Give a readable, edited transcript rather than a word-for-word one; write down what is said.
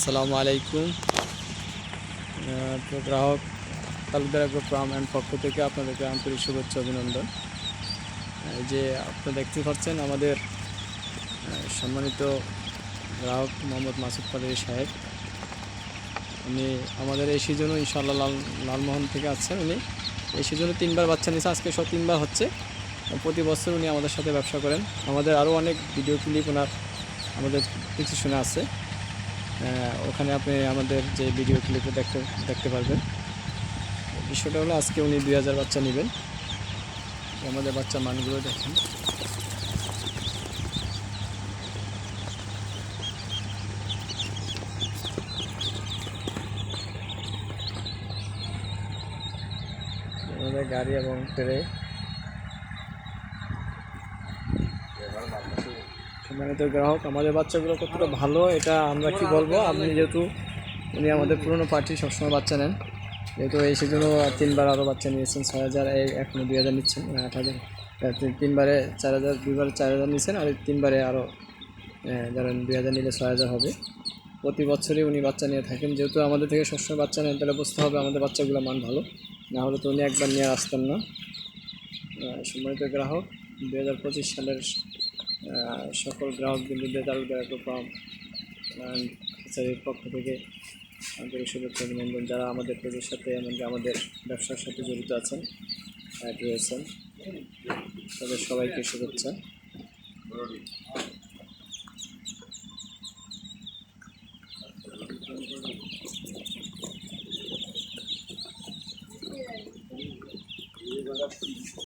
আসসালামু আলাইকুম। তো গ্রাহক তালুকদার এগ্রো ফার্ম অ্যান্ড পক্ষ থেকে আপনাদেরকে আন্তরিক শুভেচ্ছা অভিনন্দন। এই যে আপনারা দেখতে পাচ্ছেন আমাদের সম্মানিত গ্রাহক মোহাম্মদ মাসুদ পাটোয়ারি সাহেব, উনি আমাদের এই সিজনও ইনশাআল্লাহ লালমোহন থেকে আসছেন। উনি এই সিজনে 3বার বাচ্চা নিয়েছে, আজকে 3বার হচ্ছে। প্রতি বছর উনি আমাদের সাথে ব্যবসা করেন। আমাদের আরও অনেক ভিডিও ক্লিপ ওনার আমাদের ডিসক্রিপশনে আছে, ওখানে আপনি আমাদের যে ভিডিও ক্লিপে দেখতে পারবেন। বিষয়টা হলো আজকে উনি 2000 বাচ্চা নেবেন। আমাদের বাচ্চার মানগুলো দেখেন। আমাদের গাড়ি এবং ট্রে সম্মানিত গ্রাহক, আমাদের বাচ্চাগুলো কতটা ভালো এটা আমরা কি বলবো। আপনি যেহেতু উনি আমাদের পুরনো পার্টি, সবসময় বাচ্চা নেন, যেহেতু এই সিজনও 3বার আরও বাচ্চা নিয়েছেন। 6000, এখনও 2000 নিচ্ছেন, 8000। 3বারে 4000, 2বারে 4000 নিচ্ছেন, আর 3বারে আরও ধরেন 2000 নিলে 6000 হবে। প্রতি বছরই উনি বাচ্চা নিয়ে থাকেন। যেহেতু আমাদের থেকে সবসময় বাচ্চা নেন, তাহলে বুঝতে হবে আমাদের বাচ্চাগুলো মান ভালো, না হলে তো উনি একবার নিয়ে আসতেন না। সম্মানিত গ্রাহক, 2025 সালের সকল গ্রাহক বিন্দুদের তালুকদার এগ্রো ফার্ম পক্ষ থেকে আন্তরিক শুভেচ্ছা অভিনন্দন। যারা আমাদের পেজের সাথে এমনকি আমাদের ব্যবসার সাথে জড়িত আছেন, রয়েছেন, তাদের সবাইকে শুভেচ্ছা।